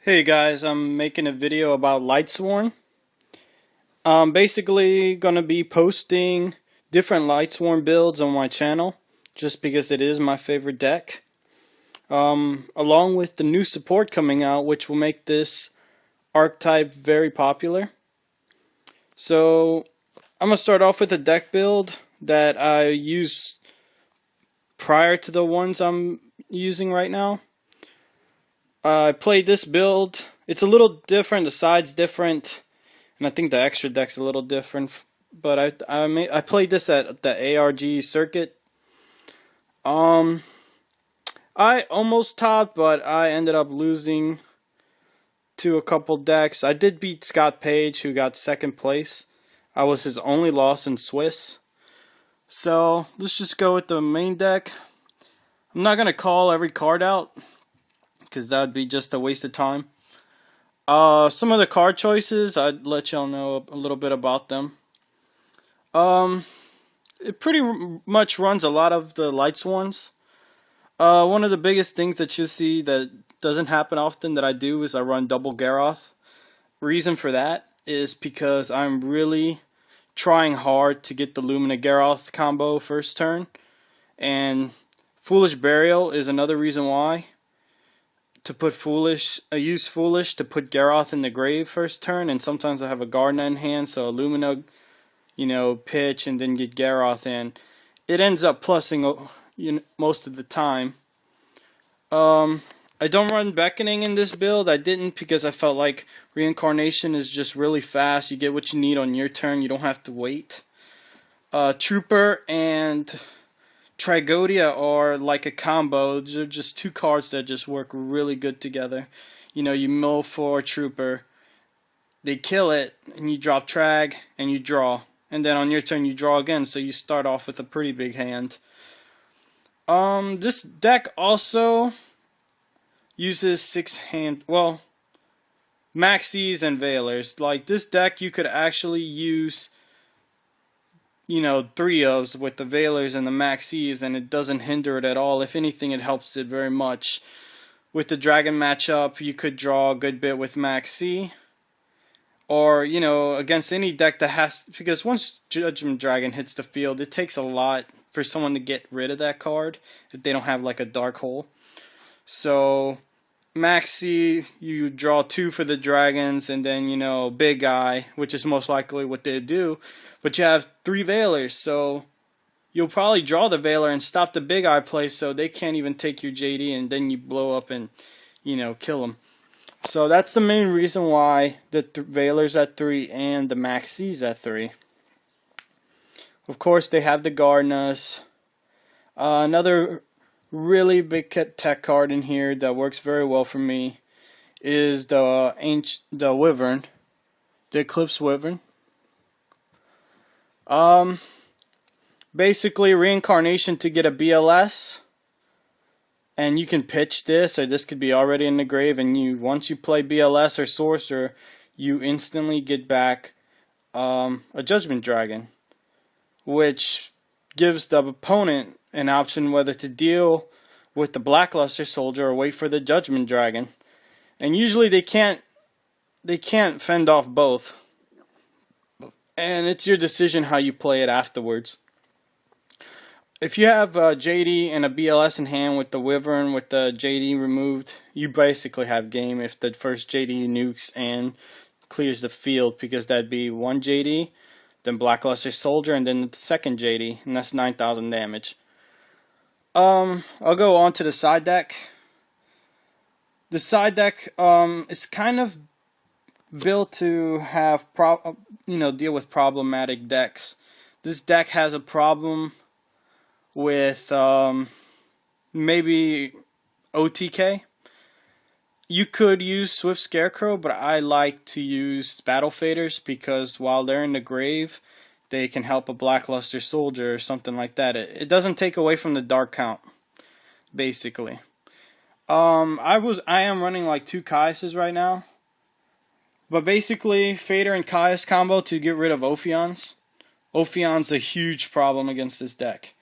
Hey guys, I'm making a video about Lightsworn. I'm basically going to be posting different Lightsworn builds on my channel just because it is my favorite deck. Along with the new support coming out, which will make this archetype very popular. So I'm going to start off with a deck build that I used prior to the ones I'm using right now. I played this build. It's a little different. The side's different, and I think the extra deck's a little different. But I played this at the ARG circuit. I almost topped, but I ended up losing to a couple decks. I did beat Scott Page, who got second place. I was his only loss in Swiss. So let's just go with the main deck. I'm not gonna call every card out, because that would be just a waste of time. Some of the card choices, I'd let y'all know a little bit about them. It pretty much runs a lot of the Lightsworns. One of the biggest things that you see that doesn't happen often that I do is I run double Garroth. Reason for that is because I'm really trying hard to get the Lumina Garroth combo first turn, and Foolish Burial is another reason why. To put use Foolish to put Garroth in the grave first turn, and sometimes I have a Gardener in hand, so Lumina, pitch and then get Garroth in. It ends up plussing most of the time. I don't run Beckoning in this build. I didn't because I felt like Reincarnation is just really fast. You get what you need on your turn. You don't have to wait. Trooper and Trigodia are like a combo. They're just two cards that just work really good together. You mill for Trooper, they kill it, and you drop Trag, and you draw. And then on your turn you draw again, so you start off with a pretty big hand. This deck also uses Maxis and Veilers. Like, this deck you could actually use three ofs with the Veilers and the Maxis, and it doesn't hinder it at all. If anything, it helps it very much. With the Dragon matchup, you could draw a good bit with Maxi. Or, against any deck that has... Because once Judgment Dragon hits the field, it takes a lot for someone to get rid of that card if they don't have, like, a Dark Hole. So, Maxi, you draw 2 for the dragons, and then, Big Eye, which is most likely what they do. But you have 3 Veilers, so you'll probably draw the Veiler and stop the Big Eye play, so they can't even take your JD, and then you blow up and, kill them. So that's the main reason why the Veiler's at 3 and the Maxis at 3. Of course, they have the Gardeners. Another really big tech card in here that works very well for me is the Wyvern, the Eclipse Wyvern. Basically Reincarnation to get a BLS, and you can pitch this, or this could be already in the grave, and once you play BLS or Sorcerer, you instantly get back a Judgment Dragon, which gives the opponent an option whether to deal with the Blackluster Soldier or wait for the Judgment Dragon. And usually they can't fend off both. And it's your decision how you play it afterwards. If you have JD and a BLS in hand with the Wyvern with the JD removed, you basically have game if the first JD nukes and clears the field, because that'd be 1 JD, then Blackluster Soldier, and then the second JD, and that's 9,000 damage. I'll go on to the side deck. The side deck is kind of built to have deal with problematic decks. This deck has a problem with maybe OTK. You could use Swift Scarecrow, but I like to use Battle Faders because while they're in the grave, they can help a Blackluster Soldier or something like that. It doesn't take away from the dark count, basically. I am running like 2 Caiuses right now. But basically, Fader and Caius combo to get rid of Ophions. Ophion's a huge problem against this deck.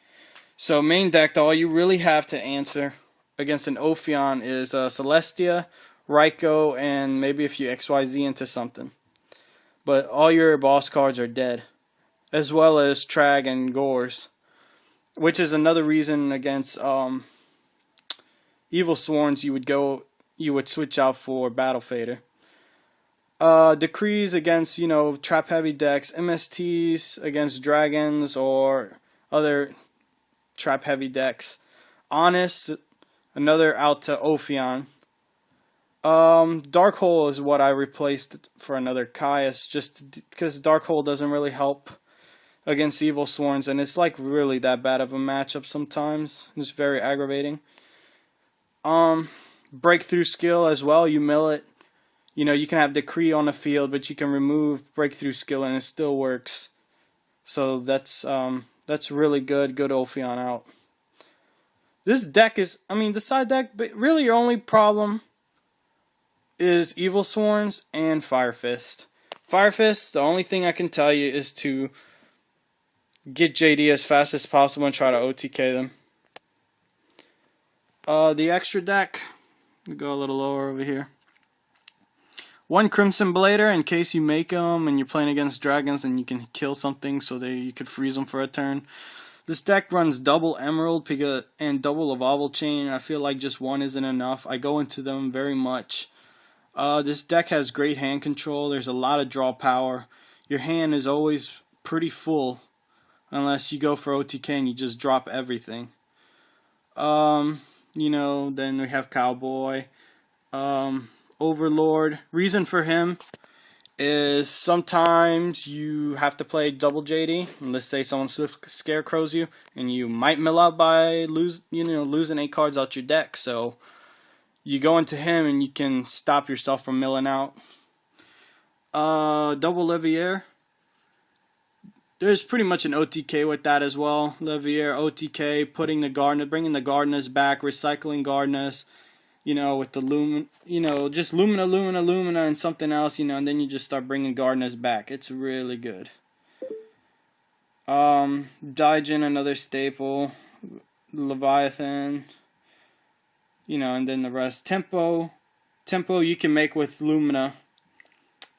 So main deck, all you really have to answer against an Ophion is Celestia, Raiko, and maybe if you XYZ into something. But all your boss cards are dead, as well as Trag and Gores, which is another reason against Evil Sworns you would switch out for Battle Fader. Decrees against, trap heavy decks, MSTs against dragons or other trap heavy decks. Honest, another out to Ophion. Dark Hole is what I replaced for another Caius, just because Dark Hole doesn't really help against Evil Sworns, and it's like really that bad of a matchup sometimes. It's very aggravating. Breakthrough skill as well, you mill it. You can have Decree on the field, but you can remove Breakthrough skill and it still works. So that's really good. Good Ophion out. This deck is, the side deck, but really your only problem is Evil Sworns and Firefist. Firefist, the only thing I can tell you is to get JD as fast as possible and try to OTK them. The extra deck, we'll go a little lower over here. 1 Crimson Blader in case you make them and you're playing against dragons and you can kill something so you could freeze them for a turn. This deck runs double Emerald and double Evolval Chain. I feel like just one isn't enough. I go into them very much. This deck has great hand control. There's a lot of draw power. Your hand is always pretty full unless you go for OTK and you just drop everything. Then we have Cowboy. Overlord. Reason for him is sometimes you have to play double JD. Let's say someone scarecrows you, and you might mill out by losing 8 cards out your deck. So you go into him and you can stop yourself from milling out. Double Levier. There's pretty much an OTK with that as well. Levier, OTK, bringing the Gardeners back, recycling Gardeners. With the just Lumina, and something else, and then you just start bringing Gardeners back. It's really good. Daijin, another staple. Leviathan, and then the rest. Tempo you can make with Lumina.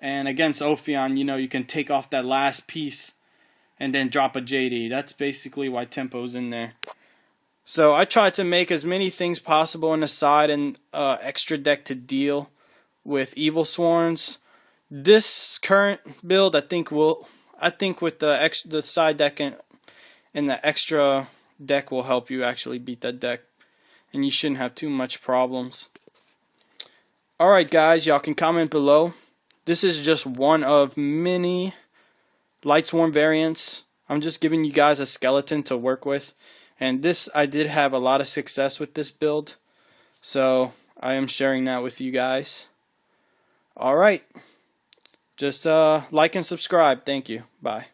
And against Ophion, you can take off that last piece and then drop a JD. That's basically why Tempo's in there. So I tried to make as many things possible on the side and extra deck to deal with Evil Sworns. This current build, I think with the side deck and the extra deck will help you actually beat that deck, and you shouldn't have too much problems. Alright guys, y'all can comment below. This is just one of many Lightsworn variants. I'm just giving you guys a skeleton to work with. And I did have a lot of success with this build, so I am sharing that with you guys. Alright, just like and subscribe. Thank you. Bye.